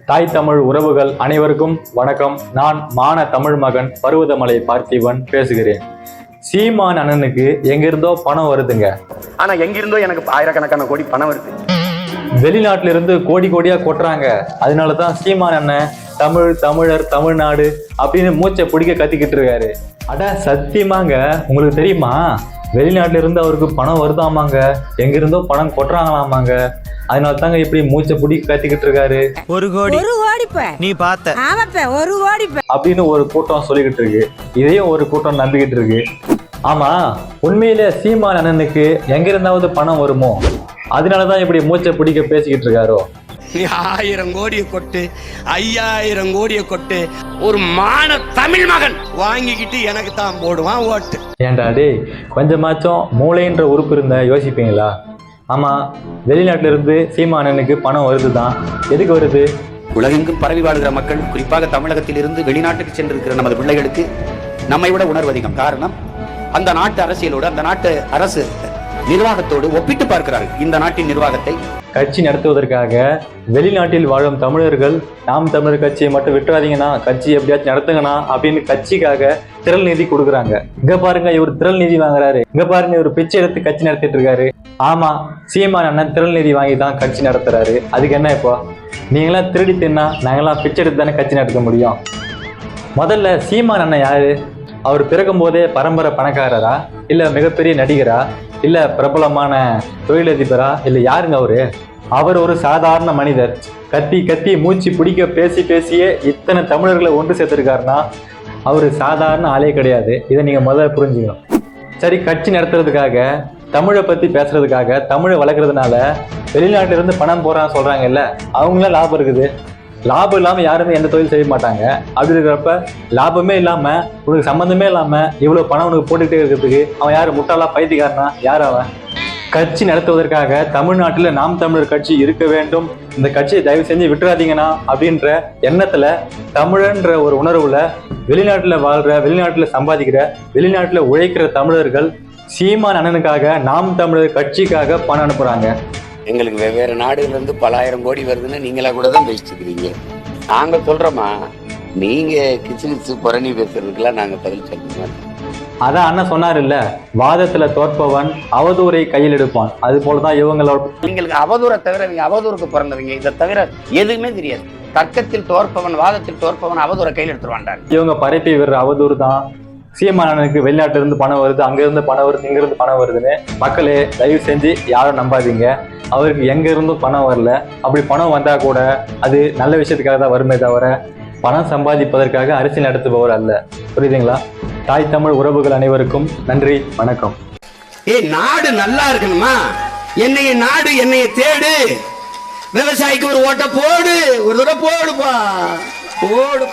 தாய் தமிழ் உறவுகள் அனைவருக்கும் வணக்கம். நான் மான தமிழ் மகன் பருவதமலை பார்த்திபன் பேசுகிறேன். சீமான் அண்ணனுக்கு எங்கிருந்தோ பணம் வருதுங்க. ஆனா எங்கிருந்தோ எனக்கு ஆயிரக்கணக்கான கோடி பணம் வருது. வெளிநாட்டுல இருந்து கோடி கோடியா கொட்டுறாங்க. அதனாலதான் சீமான் அண்ணன் தமிழர் தமிழ்நாடு அப்படின்னு மூச்சை பிடிக்க கத்திக்கிட்டு இருக்காரு. அட சத்தியமாங்க, உங்களுக்கு தெரியுமா? வெளிநாட்டுல இருந்து அவருக்கு பணம் வருதாமாங்க, எங்கிருந்தோ பணம் கொட்டுறாங்களாமாங்க. அதனால தாங்க இப்படி மூச்சை பிடிக்க கத்திக்கிட்டு இருக்காரு. ஒரு கோடி நீ பார்த்த அப்படின்னு ஒரு கூட்டம் சொல்லிக்கிட்டு இருக்கு. இதையும் ஒரு கூட்டம் நம்பிக்கிட்டு இருக்கு. ஆமா, உண்மையிலே சீமான் அண்ணனுக்கு எங்க இருந்தாவது பணம் வருமோ? அதனாலதான் இப்படி மூச்சை பிடிக்க பேசிக்கிட்டு இருக்காரோ? 1000 கோடியை கொட்டு, 5000 கோடியை கொட்டு, ஒரு மான தமிழ் மகன் வாங்கிக்கிட்டு எனக்கு தான் போடுவான் ஓட்டு. ஏண்டா டேய், கொஞ்சமாச்சும் மூளைன்ற உறுப்பு இருந்தா யோசிப்பீங்களா? ஆமா, வெளிநாட்டுல இருந்து சீமானனுக்கு பணம் வருதுதான். எதுக்கு வருது? உலகெங்கும் பரவி வாழ்கிற மக்கள், குறிப்பாக தமிழகத்தில் இருந்து வெளிநாட்டுக்கு சென்றிருக்கிற நமது பிள்ளைகளுக்கு நம்மை விட உணர்வு அதிகம். காரணம், அந்த நாட்டு அரசியலோடு அந்த நாட்டு அரசு நிர்வாகத்தோடு ஒப்பிட்டு பார்க்கிறார்கள் இந்த நாட்டின் நிர்வாகத்தை. கட்சி நடத்துவதற்காக வெளிநாட்டில் வாழும் தமிழர்கள் நாம் தமிழர் கட்சியை மட்டும் விட்டுறாதீங்கன்னா, கட்சி எப்படியாச்சும் நடத்துங்கண்ணா அப்படின்னு கட்சிக்காக திரள் நிதி கொடுக்குறாங்க. இங்க பாருங்க, இவர் திரள் நிதி வாங்குறாரு. இங்க பாருங்க, இவர் பிச்சை எடுத்து கட்சி நடத்திட்டு இருக்காரு. ஆமா, சீமான் அண்ணன் திரள் நிதி வாங்கி தான் கட்சி நடத்துறாரு. அதுக்கு என்ன இப்போ? நீங்களாம் திருடி தின்னா நாங்களாம் பிச்சை எடுத்து தானே கட்சி நடத்த முடியும்? முதல்ல சீமான் அண்ணன் யாரு? அவர் பிறக்கும் போதே பரம்பரை பணக்காரரா, இல்ல மிகப்பெரிய நடிகரா, இல்ல பிரபலமான தொழிலதிபரா, இல்ல யாருங்க அவரு? அவர் ஒரு சாதாரண மனிதர். கத்தி கத்தி மூச்சு பிடிக்க பேசி பேசியே இத்தனை தமிழர்களை ஒன்று சேர்த்திருக்காருன்னா அவரு சாதாரண ஆளே கிடையாது. இதை நீங்க முதல்ல புரிஞ்சுக்கணும். சரி, கட்சி நடத்துறதுக்காக, தமிழை பத்தி பேசுறதுக்காக, தமிழை வளர்க்கறதுனால வெளிநாட்டுல இருந்து பணம் போறான்னு சொல்றாங்கல்ல, அவங்களாம் லாபம் இருக்குது. லாபம் இல்லாம யாருமே எந்த தொழில் செய்ய மாட்டாங்க. அப்படி இருக்கிறப்ப லாபமே இல்லாம, உனக்கு சம்பந்தமே இல்லாம இவ்வளவு பணம் உனக்கு போட்டுக்கிட்டே இருக்கிறதுக்கு அவன் யாரு? முட்டாளா பைத்தியக்காரனா? யார் அவன்? கட்சி நடத்துவதற்காக தமிழ்நாட்டுல நாம் தமிழர் கட்சி இருக்க வேண்டும், இந்த கட்சியை தயவு செஞ்சு விட்டுறாதீங்கன்னா அப்படின்ற எண்ணத்துல, தமிழன்ற ஒரு உணர்வுல வெளிநாட்டுல வாழ்ற, வெளிநாட்டுல சம்பாதிக்கிற, வெளிநாட்டுல உழைக்கிற தமிழர்கள் சீமான் அண்ணனுக்காக, நாம் தமிழர் கட்சிக்காக பணம் அனுப்புறாங்க. எங்களுக்கு வெவ்வேறு நாடுகள்ல இருந்து பல ஆயிரம் கோடி வருதுன்னு நீங்களா கூட தான் பேசிக்கிறீங்க. நாங்க சொல்றோமா, நீங்க கிச்சு புரணி பேசுறதுக்கெல்லாம் நாங்க பதில் சொல்லுவோம். அதான் அண்ணன் சொன்னார் இல்ல, வாதத்துல தோற்பவன் அவதூறை கையில் எடுப்பான். அது போலதான் இவங்களோட. நீங்களுக்கு அவதூறை தவிர, நீங்க அவதூறுக்கு பிறந்தவங்க. இதை தவிர எதுவுமே தெரியாது. தர்க்கத்தில் தோற்பவன், வாதத்தில் தோற்பவன் அவதூறை கையில் எடுத்துருவான்டாங்க. இவங்க பரப்பி விடுற அவதூறு தான் சீமானனுக்கு வெளிநாட்டுல இருந்து பணம் வருது, அங்க இருந்து பணம் வருது, இங்க இருந்து பணம் வருதுன்னு. மக்களே, தயவு செஞ்சு யாரும் நம்பாதீங்க. அவருக்கு எங்க இருந்தும் பணம் வரல. அப்படி பணம் வந்தா கூட அது நல்ல விஷயத்துக்காக தான் வருமே தவிர பணம் சம்பாதிப்பதற்காக அரசியல் நடத்துபவர் அல்ல. புரியுதுங்களா? தாய் தமிழ் உறவுகள் அனைவருக்கும் நன்றி, வணக்கம். நாடு நல்லா இருக்கணுமா? என்னைய தேடு. விவசாயிக்கு ஒரு ஓட்ட போடு, ஒரு தடவை போடுப்பா, போடு.